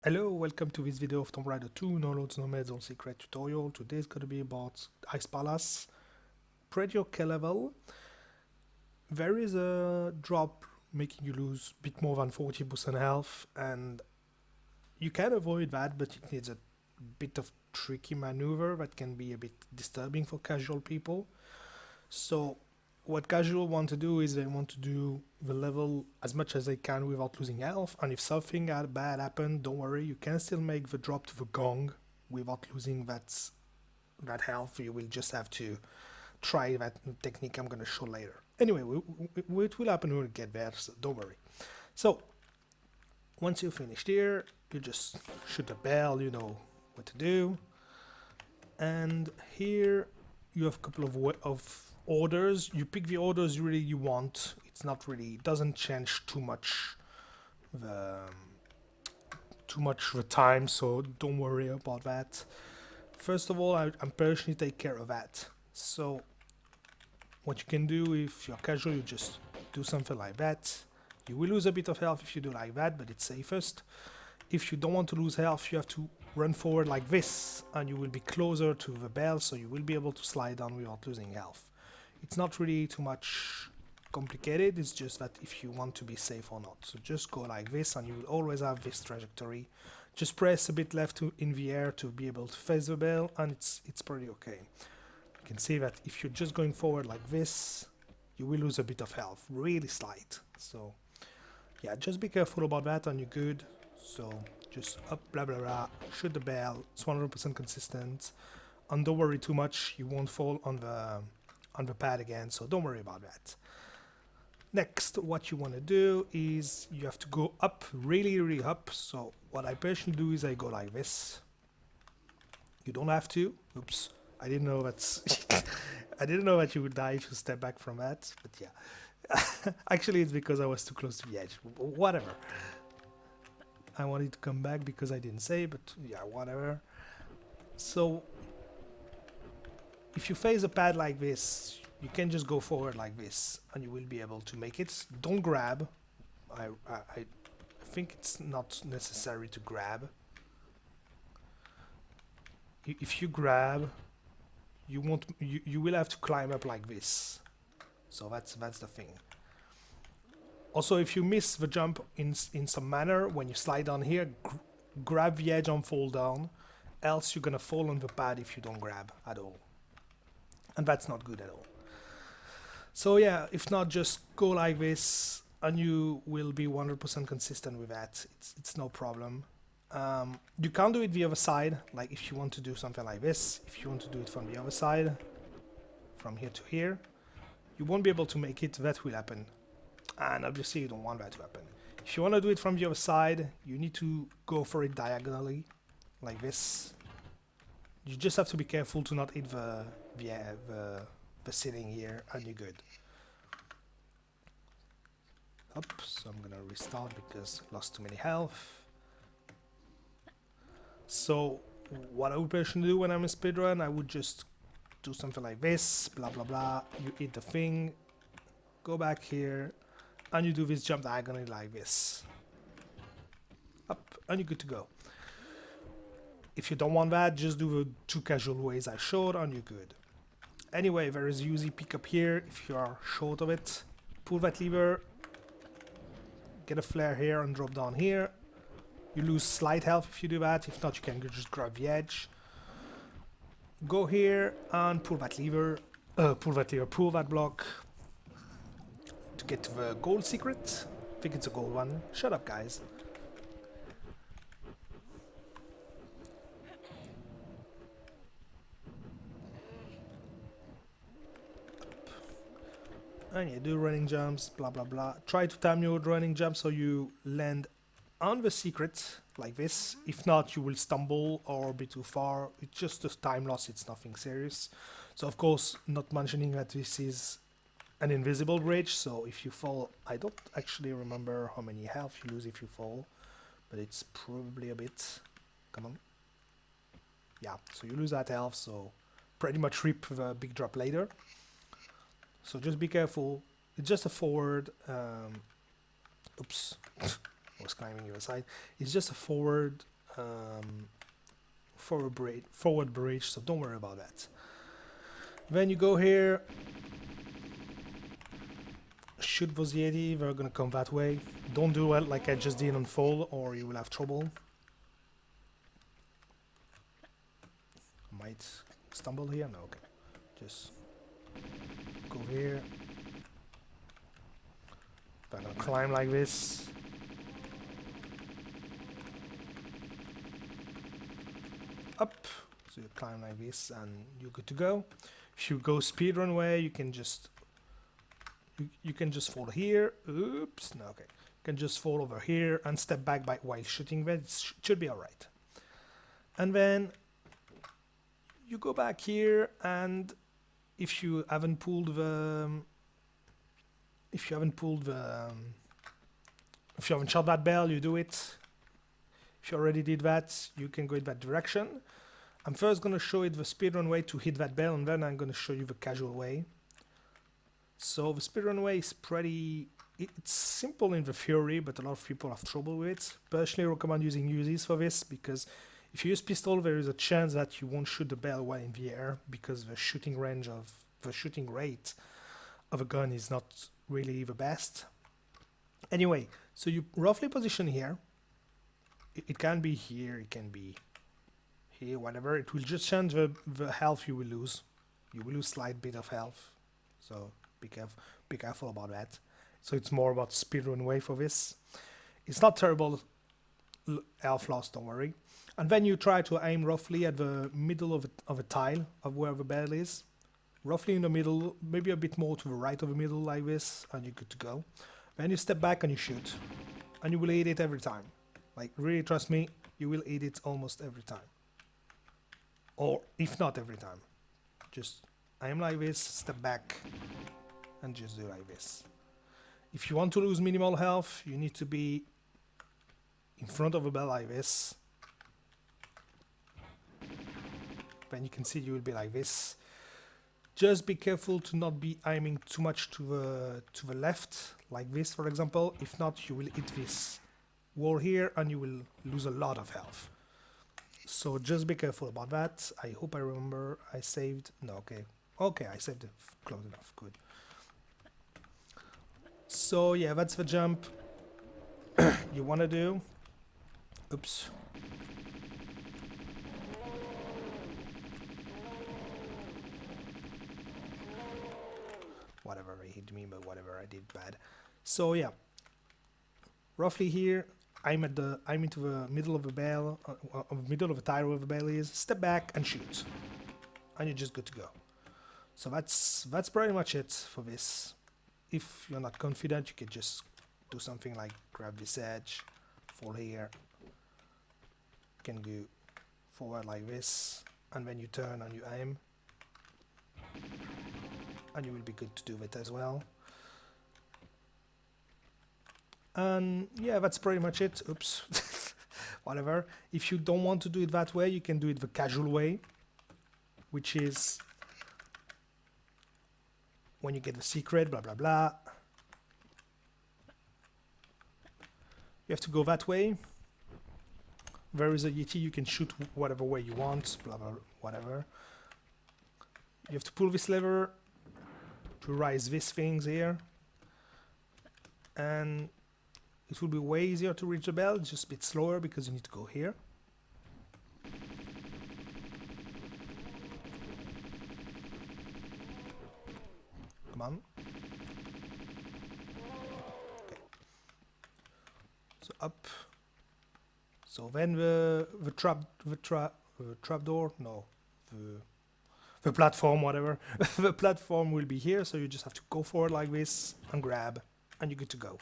Hello, welcome to this video of Tomb Raider 2, No Loads, No Meds, All Secret tutorial. Today is going to be about Ice Palace. Pretty okay level. There is a drop making you lose a bit more than 40% health, and you can avoid that, but it needs a bit of tricky maneuver that can be a bit disturbing for casual people. So what casual want to do is they want to do the level as much as they can without losing health, and if something bad happened, don't worry, you can still make the drop to the gong without losing that health. You will just have to try that technique I'm going to show later. Anyway, it will happen when we get there, so don't worry. So once you finished here, you just shoot the bell, you know what to do. And here you have a couple of orders. You pick the orders really you want. It's not really, it doesn't change too much the time, so don't worry about that. First of all, I'm personally take care of that. So what you can do if you're casual, you just do something like that. You will lose a bit of health if you do like that, but it's safest. If you don't want to lose health, you have to run forward like this, and you will be closer to the bell, so you will be able to slide down without losing health. It's not really too much complicated, it's just that if you want to be safe or not. So just go like this, and you will always have this trajectory. Just press a bit left in the air to be able to face the bell, and it's pretty okay. You can see that if you're just going forward like this, you will lose a bit of health, really slight. So yeah, just be careful about that and you're good. So just up, blah blah blah, shoot the bell, it's 100% consistent, and don't worry too much, you won't fall on the pad again, so don't worry about that. Next, what you want to do is you have to go up, really up. So what I personally do is I go like this. You don't have to. Oops, I didn't know that's I didn't know that you would die if you step back from that, but yeah. Actually, it's because I was too close to the edge. Whatever. I wanted to come back because I didn't say, but yeah, whatever. So if you face a pad like this, you can just go forward like this and you will be able to make it. Don't grab. I think it's not necessary to grab. If you grab, you will have to climb up like this. So that's the thing. Also, if you miss the jump in some manner, when you slide down here, grab the edge and fall down, else you're gonna fall on the pad if you don't grab at all. And that's not good at all. So yeah, if not, just go like this and you will be 100% consistent with that. It's no problem. You can't do it the other side, like if you want to do something like this, if you want to do it from the other side, from here to here, you won't be able to make it. That will happen. And obviously you don't want that to happen. If you want to do it from the other side, you need to go for it diagonally, like this. You just have to be careful to not hit the ceiling here, and you're good. Up, so I'm gonna restart because I lost too many health. So what I would personally do when I'm in speedrun, I would just do something like this, blah blah blah. You hit the thing, go back here, and you do this jump diagonally like this. Up, and you're good to go. If you don't want that, just do the two casual ways I showed and you're good. Anyway, there is easy pickup here if you are short of it. Pull that lever, get a flare here and drop down here. You lose slight health if you do that. If not, you can just grab the edge. Go here and pull that lever, pull that block to get to the gold secret. I think it's a gold one. Shut up, guys. And you do running jumps, blah blah blah. Try to time your running jump so you land on the secret like this. If not, you will stumble or be too far. It's just a time loss, it's nothing serious. So of course, not mentioning that this is an invisible bridge, so if you fall, I don't actually remember how many health you lose if you fall, but it's probably a bit. Come on. Yeah, so you lose that health, so pretty much rip the big drop later. So just be careful. It's just a forward. Oops, I was climbing the other side. It's just a forward forward bridge, so don't worry about that. Then you go here, shoot those Yeti, they're gonna come that way. Don't do it like I just did on Fall, or you will have trouble. Might stumble here, no, okay. Just go here. They're gonna climb like this. Up, so you climb like this and you're good to go. If you go speedrun way, you can just fall here. Oops, no, okay. You can just fall over here and step back while shooting. That should be alright. And then you go back here, and if you haven't pulled the if you haven't shot that bell, you do it. If you already did that, you can go in that direction. I'm first going to show you the speedrun way to hit that bell, and then I'm going to show you the casual way. So the speedrun way is it's simple in the theory, but a lot of people have trouble with it. Personally, I recommend using Uzis for this, because if you use pistol, there is a chance that you won't shoot the bell while in the air, because the shooting rate of a gun is not really the best. Anyway, so you roughly position here. It can be here, it can be here, whatever. It will just change the health you will lose. You will lose slight bit of health, so be careful about that. So it's more about speedrun way for this. It's not terrible health loss, don't worry. And then you try to aim roughly at the middle of a tile of where the bell is. Roughly in the middle, maybe a bit more to the right of the middle like this, and you're good to go. Then you step back and you shoot. And you will hit it every time. Like, really, trust me, you will hit it almost every time. Or, if not every time. Just aim like this, step back, and just do like this. If you want to lose minimal health, you need to be in front of a bell like this. Then you can see you will be like this. Just be careful to not be aiming too much to the left, like this, for example. If not, you will hit this wall here and you will lose a lot of health. So just be careful about that. I hope I remember I saved. No, okay. Okay, I saved it close enough. Good. So yeah, that's the jump you want to do. Oops. Whatever, he hit me, but whatever, I did bad. So yeah, roughly here, I'm into the middle of the bell, middle of the tire where the bell is. Step back and shoot, and you're just good to go. So that's pretty much it for this. If you're not confident, you can just do something like grab this edge, fall here. You can go forward like this, and then you turn and you aim. And you will be good to do it as well. And yeah, that's pretty much it. Oops. Whatever. If you don't want to do it that way, you can do it the casual way, which is when you get the secret, blah blah blah. You have to go that way. There is a Yeti, you can shoot whatever way you want, blah blah, whatever. You have to pull this lever to rise these things here, and it will be way easier to reach the bell. It's just a bit slower because you need to go here. Come on. Okay. So up. So then the trap door, no, the platform, whatever. The platform will be here, so you just have to go forward like this and grab, and you're good to go.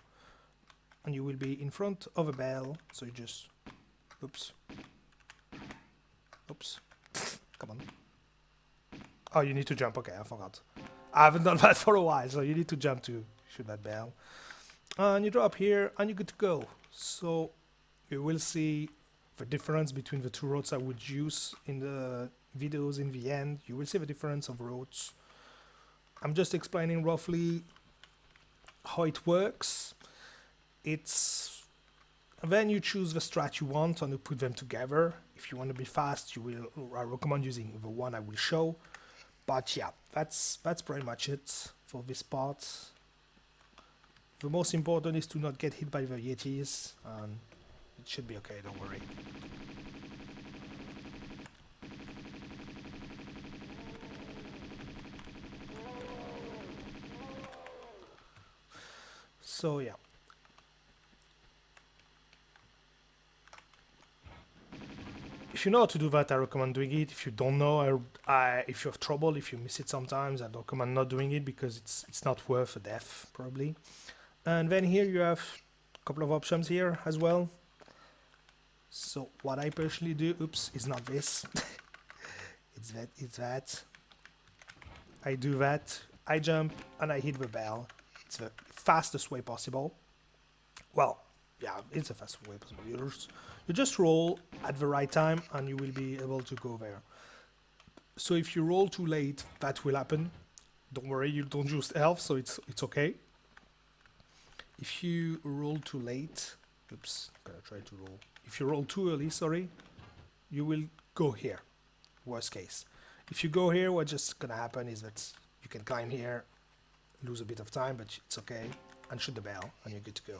And you will be in front of a bell, so you just, oops, come on. Oh, you need to jump, okay, I forgot. I haven't done that for a while, so you need to jump to shoot that bell. And you drop here, and you're good to go. So you will see the difference between the two routes I would use in the videos in the end. You will see the difference of routes. I'm just explaining roughly how it works. It's Then you choose the strat you want and you put them together. If you want to be fast, I recommend using the one I will show. But yeah, that's pretty much it for this part. The most important is to not get hit by the Yetis, and it should be okay, don't worry. So yeah. If you know how to do that, I recommend doing it. If you don't know, if you have trouble, if you miss it sometimes, I recommend not doing it because it's not worth a death, probably. And then here you have a couple of options here as well. So what I personally do, oops, is not this. it's that. I do that, I jump, and I hit the bell. It's the fastest way possible. Well, yeah, it's the fastest way possible. You just roll at the right time and you will be able to go there. So if you roll too late, that will happen. Don't worry, you don't use health, so it's okay. If you roll too late, oops, I'm gonna try to roll. If you roll too early, sorry, you will go here, worst case. If you go here, what's just gonna happen is that you can climb here, lose a bit of time, but it's okay, and shoot the bell, and you're good to go.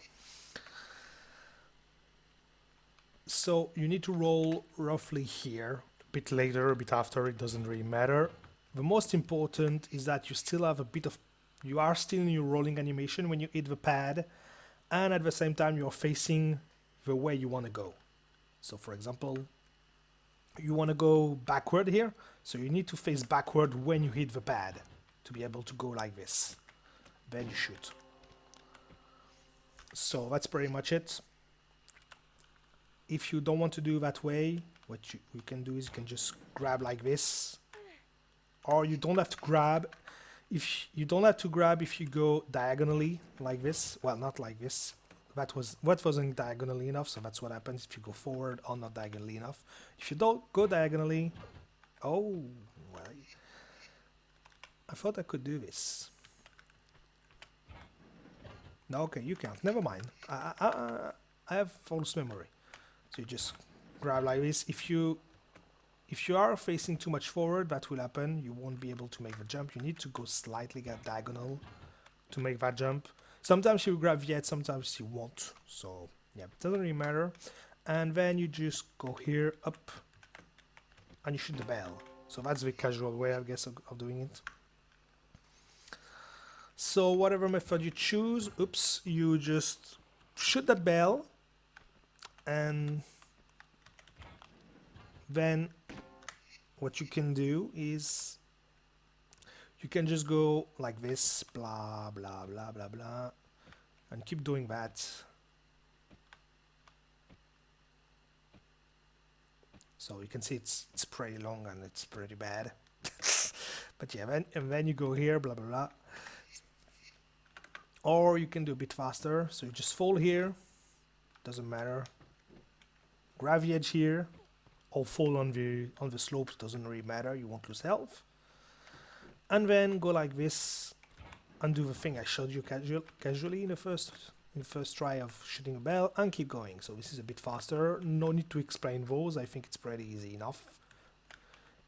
So you need to roll roughly here, a bit later, a bit after, it doesn't really matter. The most important is that you still have a bit of, you are still in your rolling animation when you hit the pad, and at the same time you're facing the way you want to go. So for example, you want to go backward here, so you need to face backward when you hit the pad to be able to go like this. Then you shoot. So that's pretty much it. If you don't want to do that way, what you can do is you can just grab like this, or you don't have to grab. If you don't have to grab if you go diagonally like this, well, not like this. That wasn't diagonally enough, so that's what happens if you go forward or not diagonally enough. If you don't go diagonally, oh, well, I thought I could do this. No, okay, you can't. Never mind. I have false memory. So you just grab like this. If you are facing too much forward, that will happen. You won't be able to make the jump. You need to go slightly diagonal to make that jump. Sometimes you grab yet, sometimes you won't. So yeah, it doesn't really matter. And then you just go here up and you shoot the bell. So that's the casual way, I guess, of doing it. So whatever method you choose, oops, you just shoot that bell. And then what you can do is you can just go like this, blah, blah, blah, blah, blah, and keep doing that. So you can see it's pretty long and it's pretty bad. But yeah, then you go here, blah, blah, blah. Or you can do a bit faster. So you just fall here, doesn't matter. Grab the edge here, or fall on the slopes, doesn't really matter, you won't lose health. And then go like this and do the thing I showed you casually in the first try of shooting a bell, and keep going. So this is a bit faster, no need to explain those, I think it's pretty easy enough.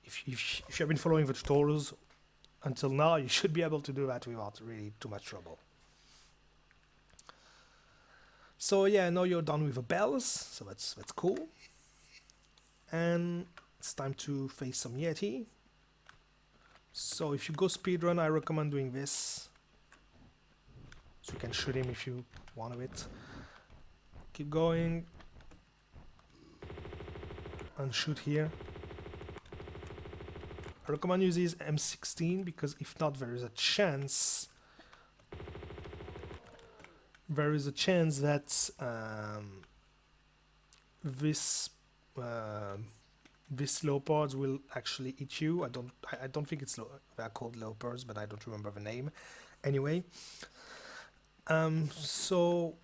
If you have been following the tutorials until now, you should be able to do that without really too much trouble. So yeah, now you're done with the bells, so that's cool. And it's time to face some Yeti. So if you go speedrun, I recommend doing this. So you can shoot him if you want it. Keep going. And shoot here. I recommend using M16 because if not, there is a chance that these leopards will actually eat you. I don't think they're called leopards, but I don't remember the name. Anyway, so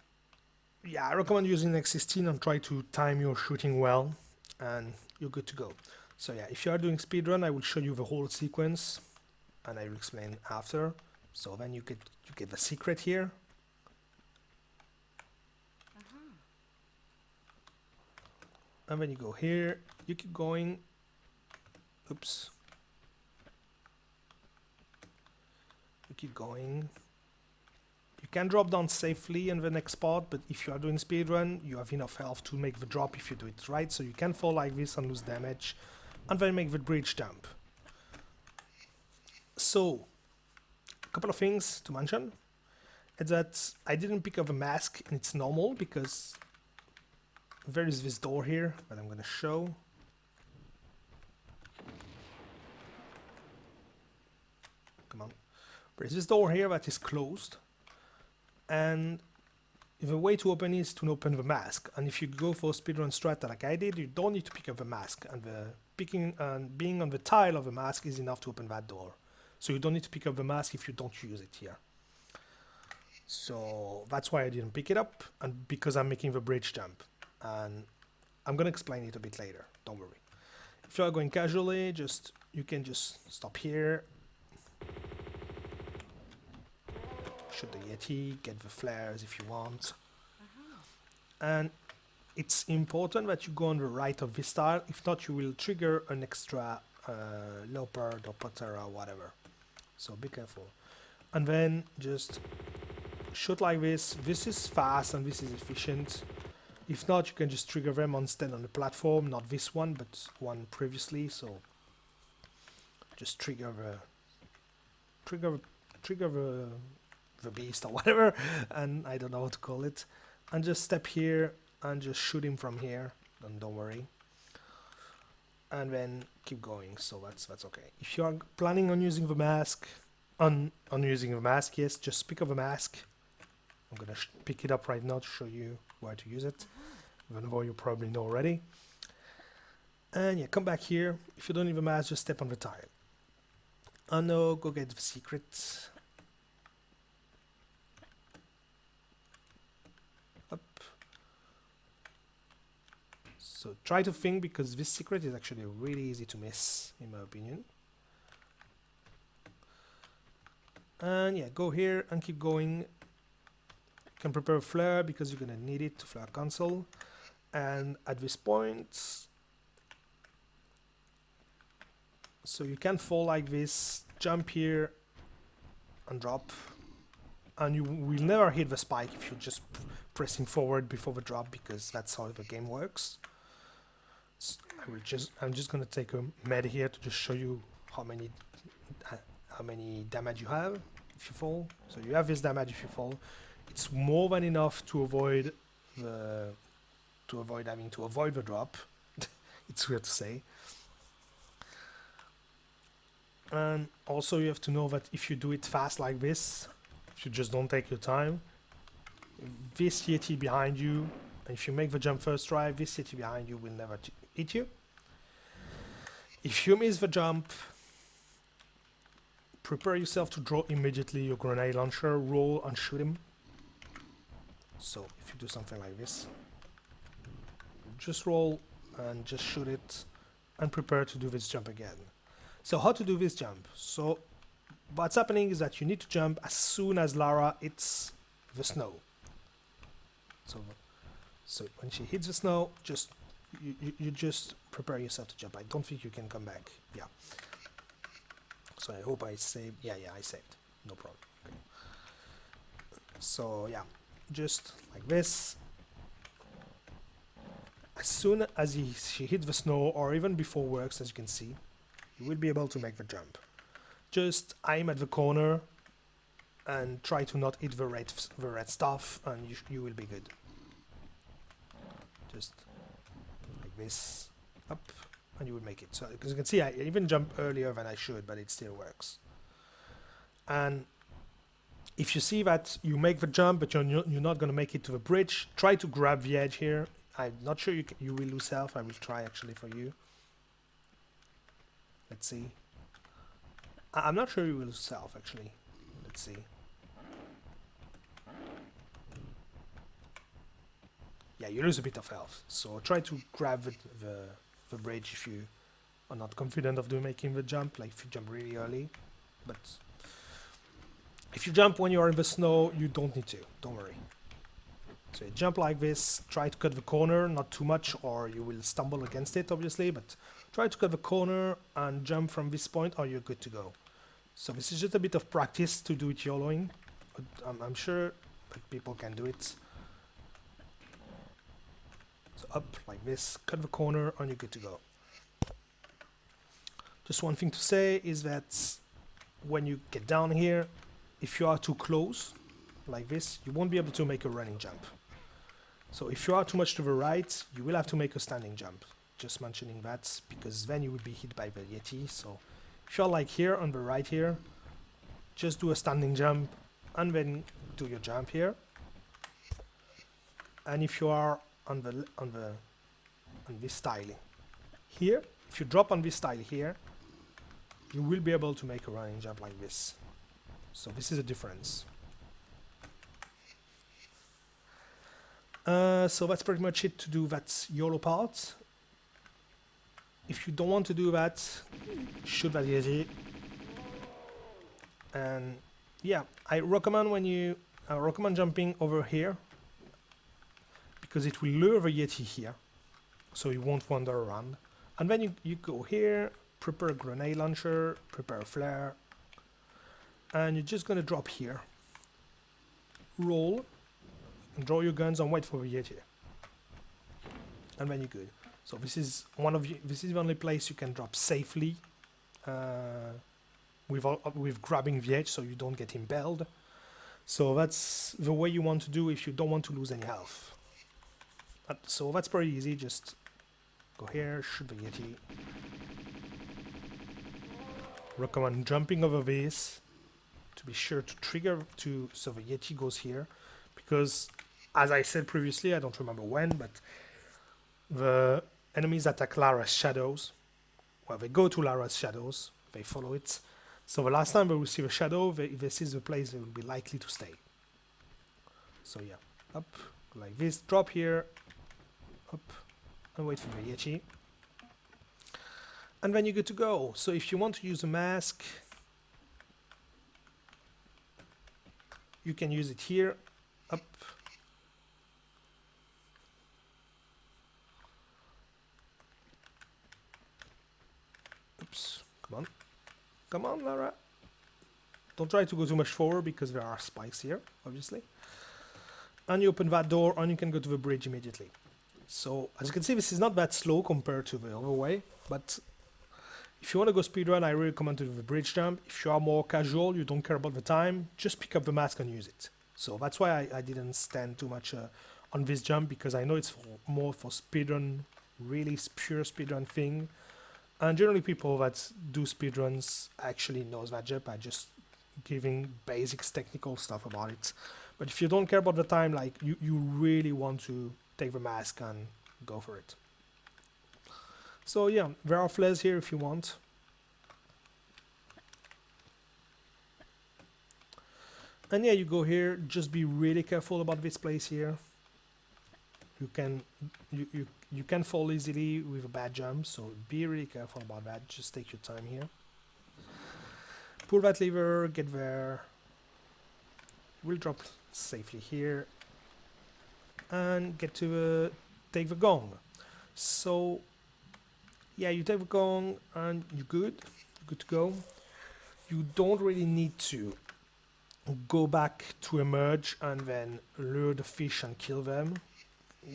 yeah, I recommend using X16 and try to time your shooting well, and you're good to go. So yeah, if you are doing speedrun, I will show you the whole sequence, and I will explain after. So then you get the secret here. And when you go here, you keep going. Oops. You keep going. You can drop down safely in the next part, but if you are doing speedrun, you have enough health to make the drop if you do it right. So you can fall like this and lose damage, and then make the bridge jump. So, a couple of things to mention is that I didn't pick up a mask, and it's normal because there is this door here that I'm gonna show. Come on. There's this door here that is closed, and the way to open it is to open the mask. And if you go for speedrun strat like I did, you don't need to pick up the mask, and the picking and being on the tile of the mask is enough to open that door. So you don't need to pick up the mask if you don't use it here. So that's why I didn't pick it up, and because I'm making the bridge jump. And I'm gonna explain it a bit later, don't worry. If you are going casually, you can just stop here, shoot the Yeti, get the flares if you want. And it's important that you go on the right of this tile, if not you will trigger an extra leopard or pantera or whatever. So be careful. And then just shoot like this. This is fast and this is efficient. If not, you can just trigger them and stand on the platform, not this one, but one previously. So just trigger the beast or whatever, and I don't know how to call it, and just step here and just shoot him from here, and don't worry, and then keep going. So that's okay. If you are planning on using the mask, yes, just pick up the mask. I'm gonna pick it up right now to show you where to use it, even though you probably know already. And yeah, come back here. If you don't need the mask, just step on the tile. And now go get the secret. Up. So try to think, because this secret is actually really easy to miss, in my opinion. And yeah, go here and keep going. You can prepare a flare because you're gonna need it to flare console. And at this point, so you can fall like this, jump here and drop, and you will never hit the spike if you're just pressing forward before the drop, because that's how the game works. So I'm just gonna take a med here to just show you how many damage you have if you fall. So you have this damage if you fall. It's more than enough to avoid having to avoid the drop. It's weird to say. And also you have to know that if you do it fast like this, if you just don't take your time, this Yeti behind you, and if you make the jump first try, this Yeti behind you will never hit you. If you miss the jump, prepare yourself to draw immediately your grenade launcher, roll and shoot him. So if you do something like this, just roll and just shoot it and prepare to do this jump again. So how to do this jump? So what's happening is that you need to jump as soon as Lara hits the snow. So when she hits the snow, just you just prepare yourself to jump. I don't think you can come back. Yeah. So I hope I saved. Yeah, I saved. No problem. Okay. So yeah, just like this. As soon as she hits the snow, or even before works, as you can see, you will be able to make the jump. Just aim at the corner and try to not hit the red stuff, and you will be good. Just like this, up, and you will make it. So as you can see, I even jump earlier than I should, but it still works. And if you see that you make the jump, but you're not going to make it to the bridge, try to grab the edge here. I'm not sure you will lose health. I will try actually for you. Let's see. I'm not sure you will lose health actually. Let's see. Yeah, you lose a bit of health. So try to grab the bridge if you are not confident of making the jump. Like if you jump really early, but if you jump when you are in the snow, you don't need to. Don't worry. So you jump like this, try to cut the corner, not too much or you will stumble against it obviously, but try to cut the corner and jump from this point or you're good to go. So this is just a bit of practice to do it YOLOing. I'm sure that people can do it. So up like this, cut the corner and you're good to go. Just one thing to say is that when you get down here, if you are too close like this, you won't be able to make a running jump. So if you are too much to the right, you will have to make a standing jump. Just mentioning that because then you will be hit by the Yeti. So if you're like here on the right here, just do a standing jump and then do your jump here. And if you are on this tile here, if you drop on this tile here, you will be able to make a running jump like this. So this is a difference. So that's pretty much it to do that YOLO part. If you don't want to do that, shoot that Yeti. And yeah, I recommend jumping over here because it will lure the Yeti here, so you won't wander around. And then you go here, prepare a grenade launcher, prepare a flare, and you're just gonna drop here, roll, and draw your guns and wait for the Yeti, and then you're good. So this is the only place you can drop safely with grabbing the edge, so you don't get impaled. So that's the way you want to do if you don't want to lose any health. So that's pretty easy. Just go here, shoot the Yeti. Recommend jumping over this to be sure to trigger so the Yeti goes here, because as I said previously, I don't remember when, but the enemies attack Lara's shadows. Well, they go to Lara's shadows, they follow it. So the last time they receive a shadow, if this is the place they will be likely to stay. So yeah, up like this, drop here, up, and wait for the Yeti. And then you're good to go. So if you want to use a mask, you can use it here, up. Oops, come on. Come on, Lara. Don't try to go too much forward because there are spikes here, obviously. And you open that door and you can go to the bridge immediately. So, as you can see, this is not that slow compared to the other way, but if you want to go speedrun, I really recommend to do the bridge jump. If you are more casual, you don't care about the time, just pick up the mask and use it. So that's why I didn't stand too much on this jump, because I know it's more for speedrun, really pure speedrun thing. And generally people that do speedruns actually knows that jump. I just giving basics technical stuff about it. But if you don't care about the time, like you really want to take the mask and go for it. So yeah, there are flares here if you want. And yeah, you go here, just be really careful about this place here. You can fall easily with a bad jump, so be really careful about that. Just take your time here. Pull that lever, get there. We'll drop safely here and get to take the gong. So yeah, you take the gong and you're good to go. You don't really need to go back to emerge and then lure the fish and kill them.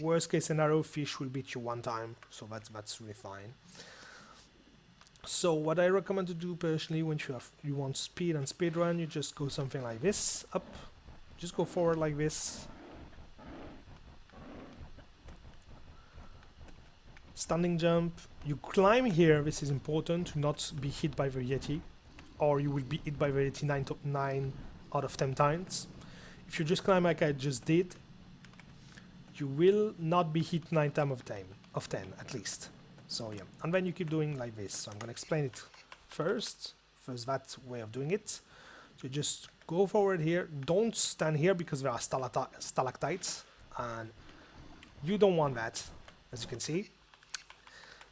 Worst case scenario, fish will beat you one time, so that's really fine. So what I recommend to do personally when you want speed and speedrun, you just go something like this, up, just go forward like this. Standing jump, you climb here, this is important to not be hit by the Yeti, or you will be hit by the Yeti 9 out of 10 times. If you just climb like I just did, you will not be hit 9 times of 10 at least. So yeah, and then you keep doing like this. So I'm gonna explain it first that way of doing it. So just go forward here, don't stand here because there are stalactites and you don't want that, as you can see.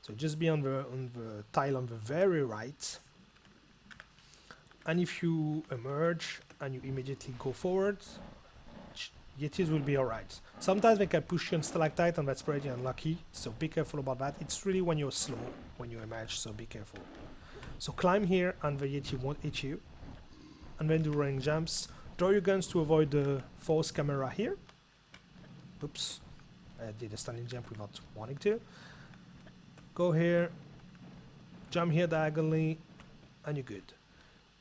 So just be on the tile on the very right, and if you emerge and you immediately go forward, Yetis will be alright. Sometimes they can push you on stalactite and that's pretty unlucky, so be careful about that. It's really when you're slow, when you emerge, so be careful. So climb here and the Yeti won't hit you. And then do running jumps. Draw your guns to avoid the force camera here. Oops, I did a standing jump without wanting to. Go here, jump here diagonally, and you're good.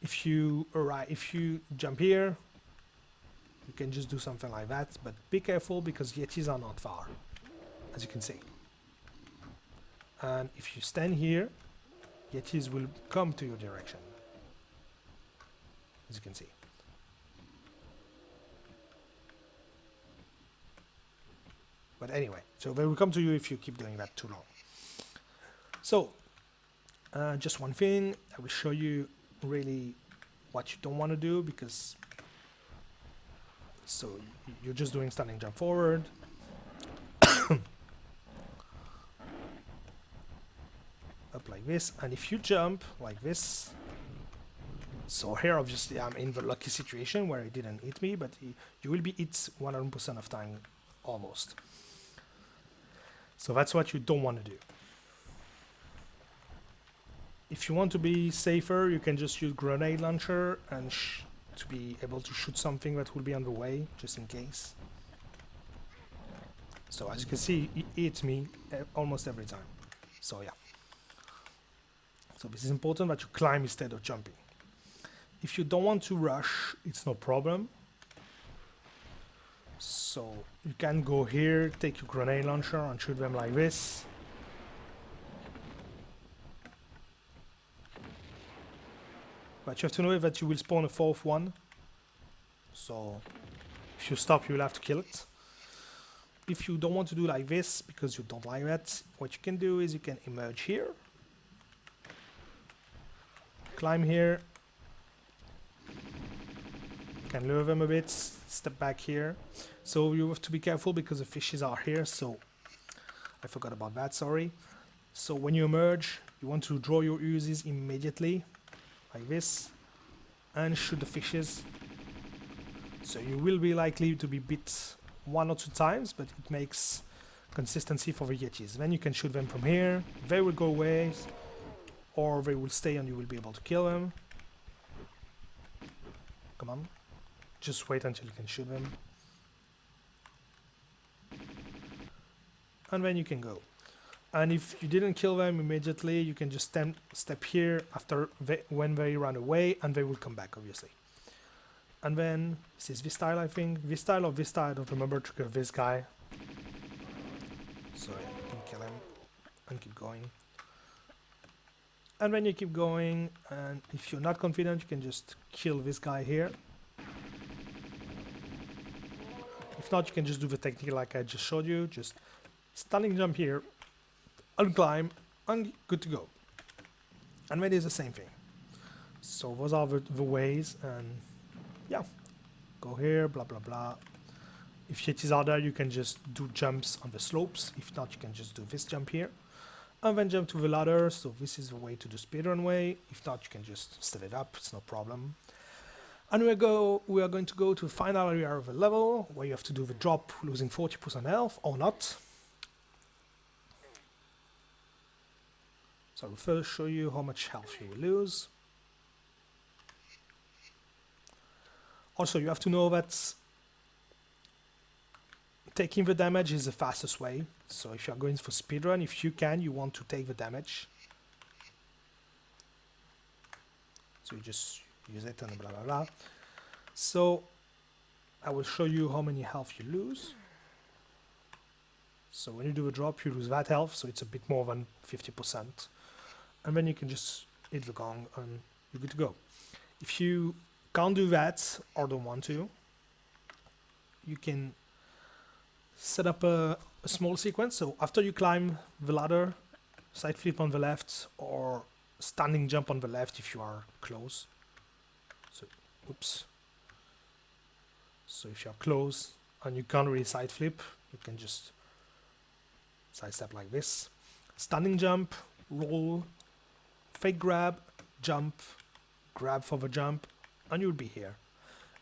If you jump here, you can just do something like that, but be careful because Yetis are not far, as you can see. And if you stand here, Yetis will come to your direction, as you can see. But anyway, so they will come to you if you keep doing that too long. So, just one thing, I will show you really what you don't want to do, because so you're just doing standing jump forward. Up like this, and if you jump like this, so here obviously I'm in the lucky situation where it didn't hit me, but you will be hit 100% of time almost. So that's what you don't want to do. If you want to be safer, you can just use grenade launcher and to be able to shoot something that will be on the way, just in case. So as you can see, it hits me almost every time. So yeah. So this is important that you climb instead of jumping. If you don't want to rush, it's no problem. So you can go here, take your grenade launcher and shoot them like this. But you have to know that you will spawn a fourth one. So if you stop, you will have to kill it. If you don't want to do like this, because you don't like that, what you can do is you can emerge here. Climb here. Can lure them a bit, step back here. So you have to be careful because the fishes are here, so I forgot about that, sorry. So when you emerge, you want to draw your Uzis immediately, like this, and shoot the fishes. So you will be likely to be bit 1 or 2 times, but it makes consistency for the Yetis. Then you can shoot them from here, they will go away, or they will stay and you will be able to kill them. Come on. Just wait until you can shoot them. And then you can go. And if you didn't kill them immediately, you can just step here after when they run away, and they will come back, obviously. And then, this is this style, I think. This style or this style, I don't remember, trigger this guy. So you can kill him and keep going. And then you keep going, and if you're not confident, you can just kill this guy here. If not, you can just do the technique like I just showed you. Just standing jump here, unclimb, and good to go. And then it's the same thing. So those are the ways, and yeah. Go here, blah blah blah. If Yetis are there, you can just do jumps on the slopes. If not, you can just do this jump here. And then jump to the ladder, so this is the way to do speedrun way. If not, you can just set it up, it's no problem. And we are going to go to the final area of the level, where you have to do the drop, losing 40% health, or not. So I will first show you how much health you will lose. Also, you have to know that taking the damage is the fastest way. So if you are going for speedrun, if you can, you want to take the damage. So you just use it and blah blah blah. So I will show you how many health you lose. So when you do a drop, you lose that health, so it's a bit more than 50%. And then you can just hit the gong and you're good to go. If you can't do that or don't want to, you can set up a small sequence. So after you climb the ladder, side flip on the left or standing jump on the left if you are close. So, oops. So if you're close and you can't really side flip, you can just side step like this. Standing jump, roll, fake grab, jump, grab for the jump, and you'll be here.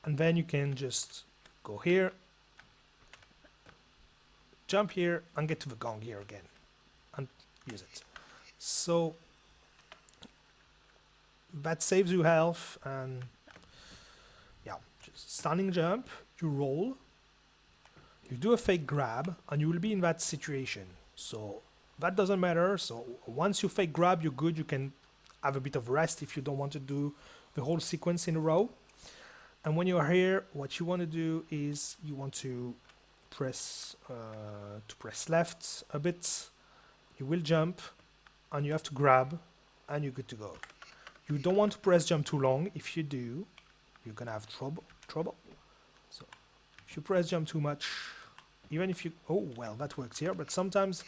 And then you can just go here, jump here and get to the gong here again and use it. So that saves you health, and yeah, just standing jump, you roll, you do a fake grab, and you will be in that situation. So that doesn't matter. So once you fake grab, you're good. You can have a bit of rest if you don't want to do the whole sequence in a row. And when you are here, what you want to do is you want to press left a bit. You will jump, and you have to grab, and you're good to go. You don't want to press jump too long. If you do, you're gonna have trouble. So if you press jump too much, even if you, oh well, that works here. But sometimes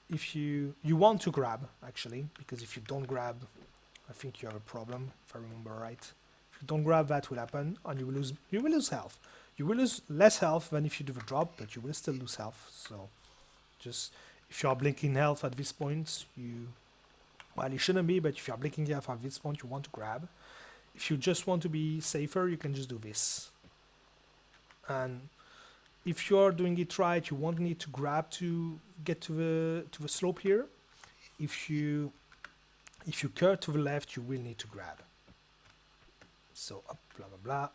if you want to grab actually, because if you don't grab, I think you have a problem. If I remember right, if you don't grab, that will happen, and you will lose health. You will lose less health than if you do the drop, but you will still lose health. So just if you are blinking health at this point, well, you shouldn't be, but if you are blinking health at this point, you want to grab. If you just want to be safer, you can just do this. And if you are doing it right, you won't need to grab to get to the slope here. If you curve to the left, you will need to grab. So up, blah blah blah.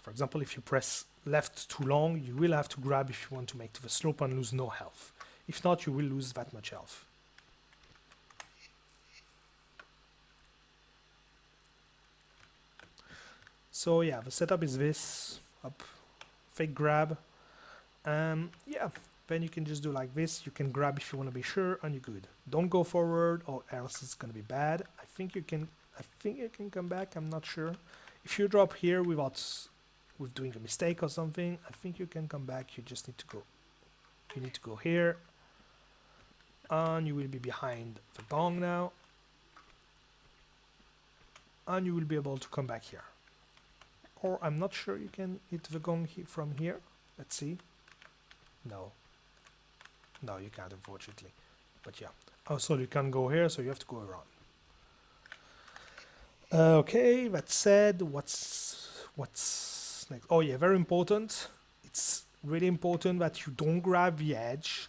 For example, if you press left too long, you will have to grab if you want to make to the slope and lose no health. If not, you will lose that much health. So yeah, the setup is this: up, fake grab, yeah. Then you can just do like this. You can grab if you want to be sure, and you're good. Don't go forward, or else it's gonna be bad. I think you can come back. I'm not sure. If you drop here with doing a mistake or something, I think you can come back. You just need to go. You need to go here, and you will be behind the gong now, and you will be able to come back here. Or I'm not sure you can hit the gong from here. Let's see. No, you can't, unfortunately. But yeah. Oh, so you can't go here, so you have to go around. Okay, that said, what's next? Oh yeah, very important. It's really important that you don't grab the edge,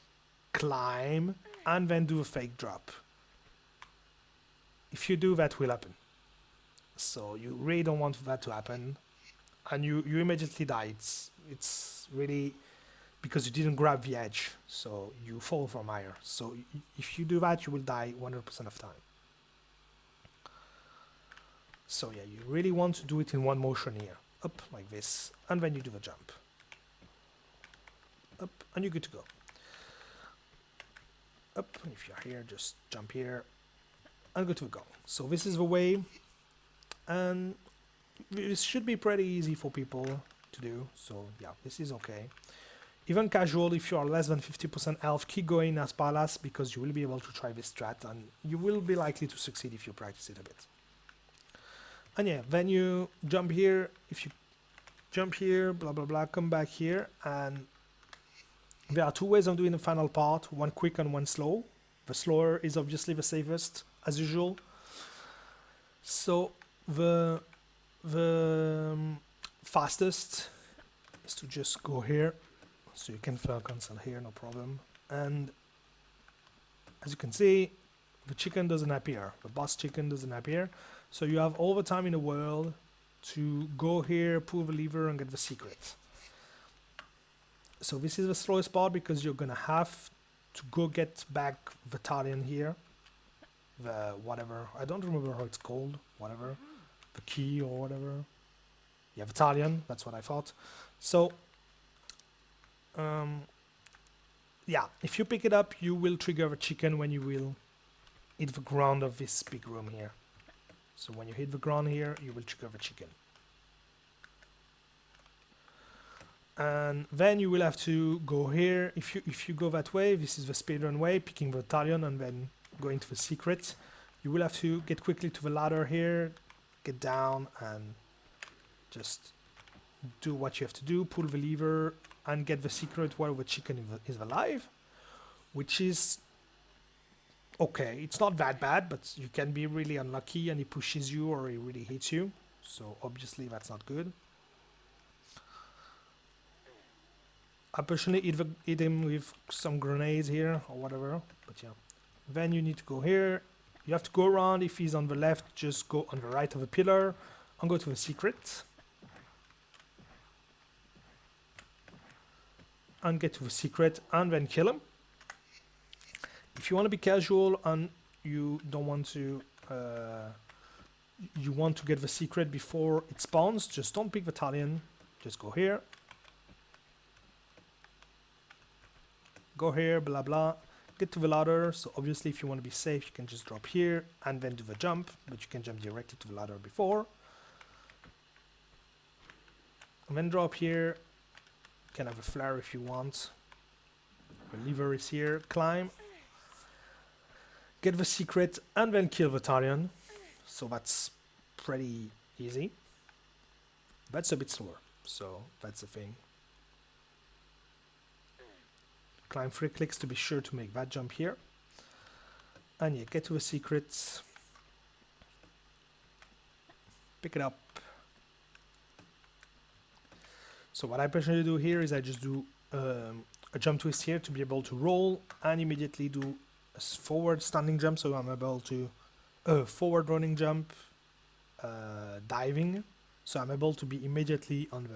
climb, and then do a fake drop. If you do, that will happen. So you really don't want that to happen. And you immediately die. It's really because you didn't grab the edge, so you fall from higher. So if you do that, you will die 100% of time. So yeah, you really want to do it in one motion here. Up like this, and then you do the jump. Up, and you're good to go. Up, and if you're here, just jump here, and go to the gong. So this is the way, and this should be pretty easy for people to do. So yeah, this is okay. Even casual, if you are less than 50% health, keep going as Palas, because you will be able to try this strat, and you will be likely to succeed if you practice it a bit. And yeah, then you jump here. If you jump here, blah blah blah, come back here, and there are two ways of doing the final part, one quick and one slow. The slower is obviously the safest, as usual. So the fastest is to just go here. So you can fail cancel here, no problem. And as you can see, the chicken doesn't appear. The boss chicken doesn't appear. So you have all the time in the world to go here, pull the lever, and get the secret. So this is the slowest part, because you're gonna have to go get back the Talion here. The whatever, I don't remember how it's called, whatever. The key or whatever. Yeah, the Talion, that's what I thought. So yeah, if you pick it up, you will trigger the chicken when you will hit the ground of this big room here. So when you hit the ground here, you will trigger the chicken. And then you will have to go here. If you go that way, this is the speedrun way, picking the Talion and then going to the secret. You will have to get quickly to the ladder here, get down, and just do what you have to do, pull the lever, and get the secret while the chicken is alive, which is okay. It's not that bad, but you can be really unlucky and he pushes you or he really hits you. So obviously that's not good. I personally hit him with some grenades here or whatever, but yeah. Then you need to go here. You have to go around. If he's on the left, just go on the right of the pillar and go to the secret. And get to the secret and then kill him. If you want to be casual and you don't want to, you want to get the secret before it spawns, just don't pick the Talion. Just go here. Go here, blah blah. Get to the ladder. So obviously if you want to be safe, you can just drop here and then do the jump, but you can jump directly to the ladder before. And then drop here. You can have a flare if you want. The lever is here. Climb. Get the secret and then kill the Talion. So that's pretty easy. That's a bit slower. So that's the thing. Climb 3 clicks to be sure to make that jump here. And yeah, get to the secrets. Pick it up. So what I personally do here is I just do a jump twist here to be able to roll and immediately do a forward standing jump, so I'm able to forward running jump, diving, so I'm able to be immediately on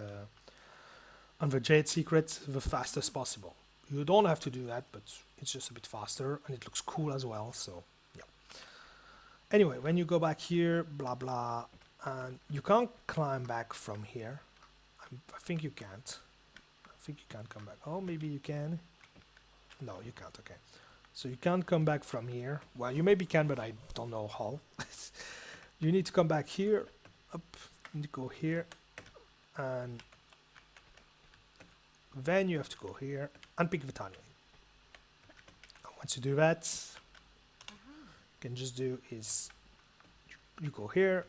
the Jade secret the fastest possible. You don't have to do that, but it's just a bit faster and it looks cool as well, so yeah. Anyway, when you go back here, blah blah, and you can't climb back from here. I think you can't. I think you can't come back. Oh, maybe you can. No, you can't, okay. So you can't come back from here. Well, you maybe can, but I don't know how. You need to come back here, up, you need to go here, and then you have to go here and pick the Talion. Once you do that, you can just do is you go here,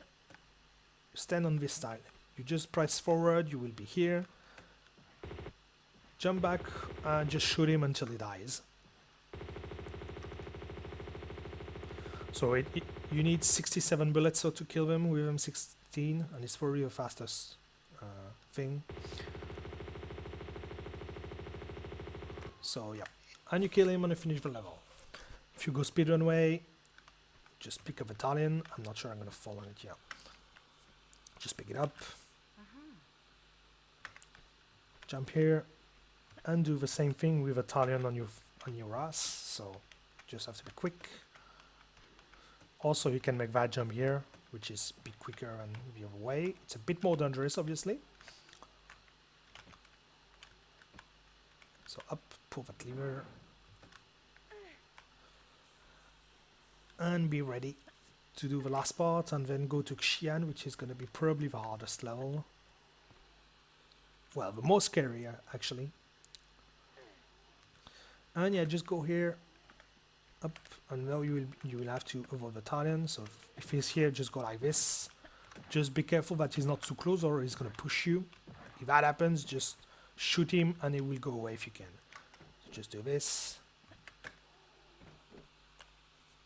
stand on this tile. You just press forward, you will be here. Jump back and just shoot him until he dies. So you need 67 bullets so to kill him, with him 16, and it's probably the fastest thing. So yeah, and you kill him and you finish the level. If you go speedrun way, just pick up a Talion. I'm not sure I'm gonna fall on it yet. Just pick it up. Jump here and do the same thing with a Talion on your ass. So just have to be quick. Also, you can make that jump here, which is a bit quicker and the other way. It's a bit more dangerous, obviously. So up, pull that lever, and be ready to do the last part, and then go to Xian, which is going to be probably the hardest level. Well, the most scary, actually. And yeah, just go here, up, and now you will have to avoid the Talion. So if he's here, just go like this. Just be careful that he's not too close, or he's gonna push you. If that happens, just shoot him, and he will go away if you can. So just do this.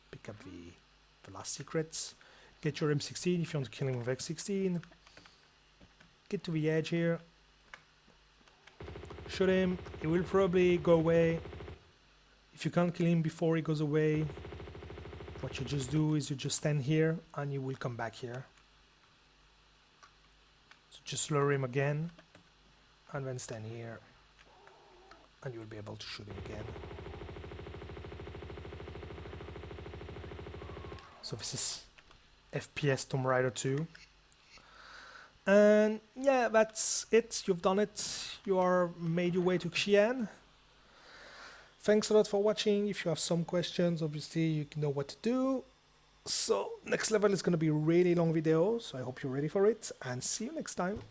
Pick up the last secrets. Get your M16 if you want to kill him with X16. Get to the edge here. Shoot him. He will probably go away. If you can't kill him before he goes away, what you just do is you just stand here and you will come back here. So just lure him again and then stand here and you will be able to shoot him again. So this is FPS Tomb Raider 2. And yeah, that's it. You've done it. You are made your way to Xian. Thanks a lot for watching. If you have some questions, obviously you know what to do. So next level is going to be a really long video, so I hope you're ready for it, and see you next time.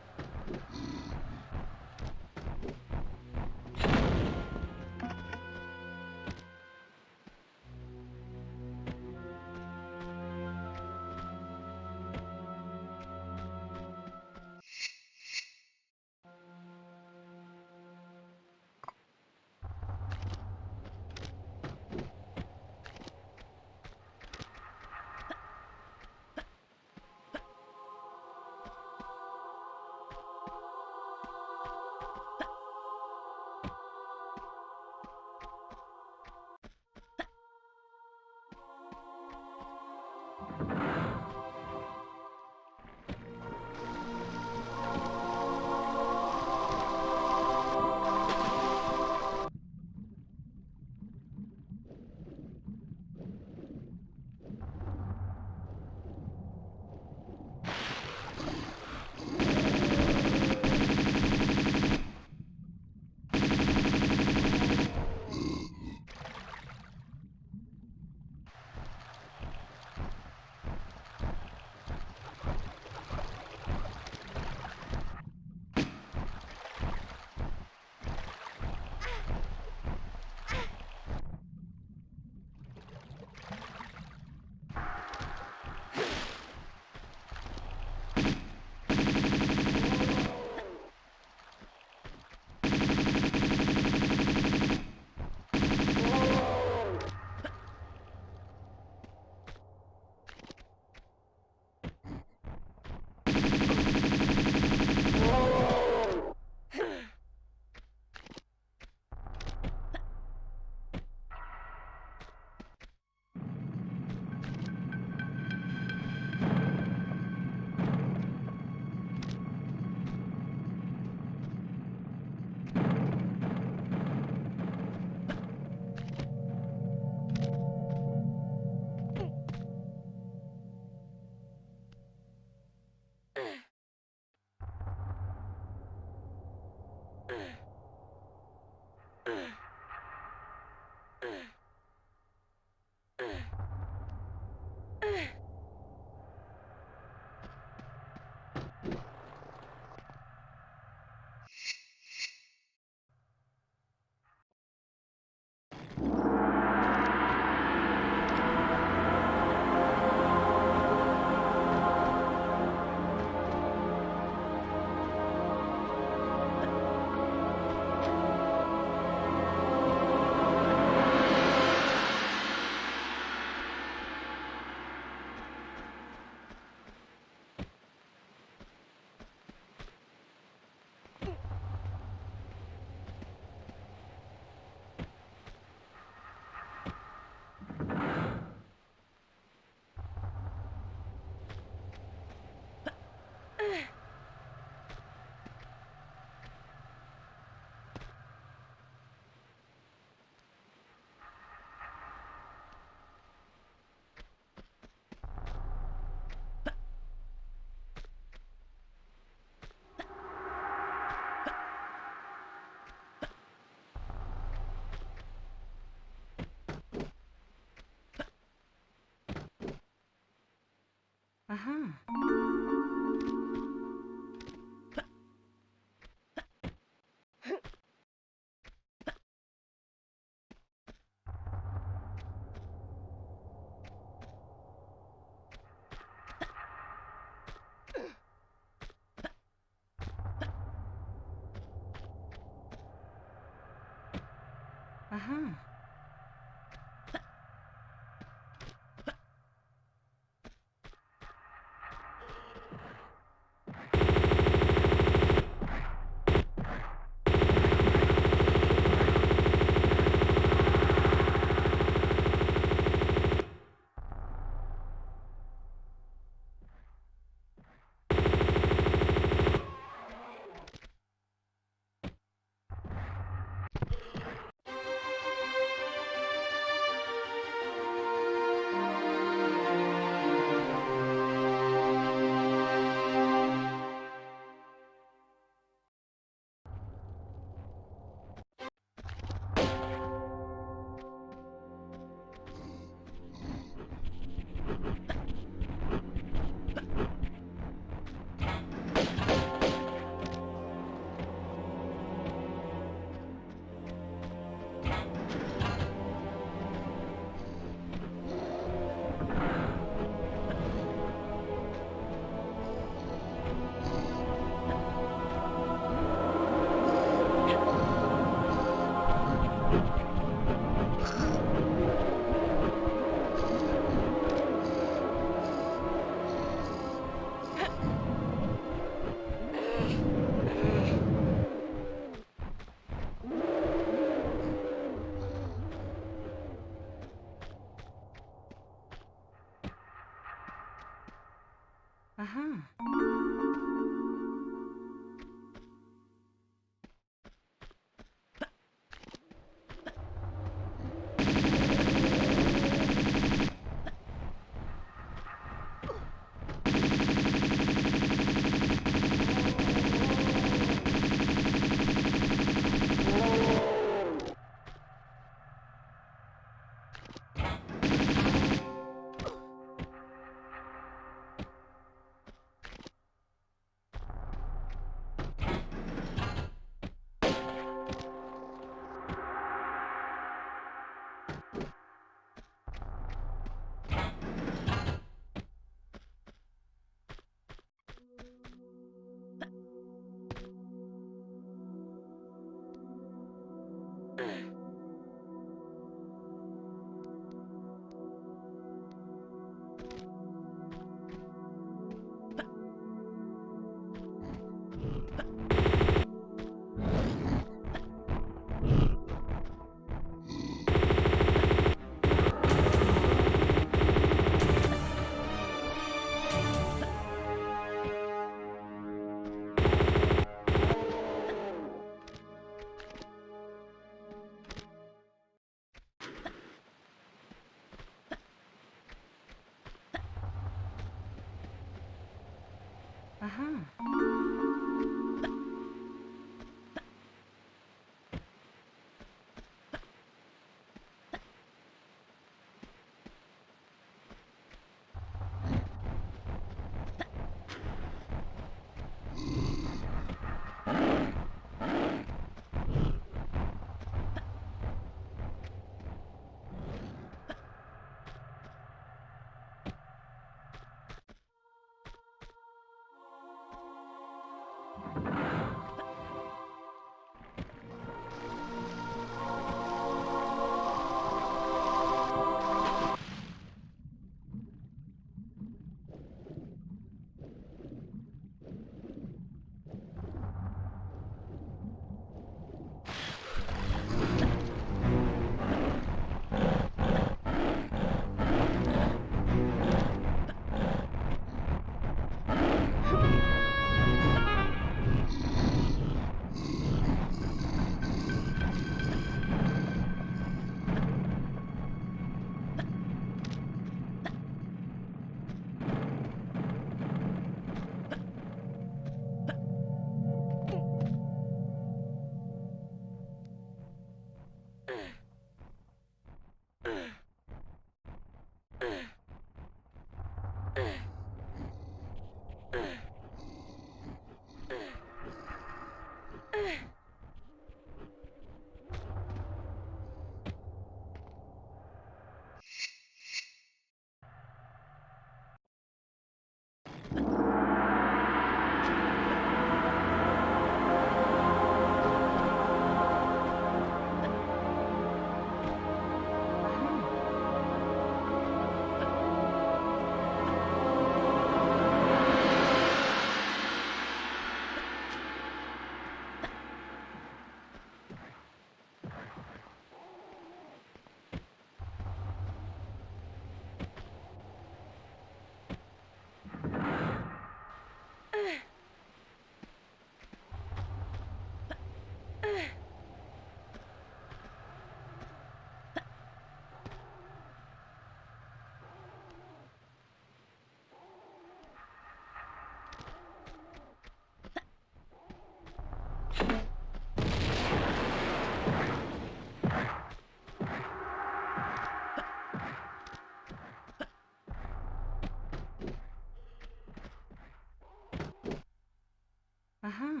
Uh-huh.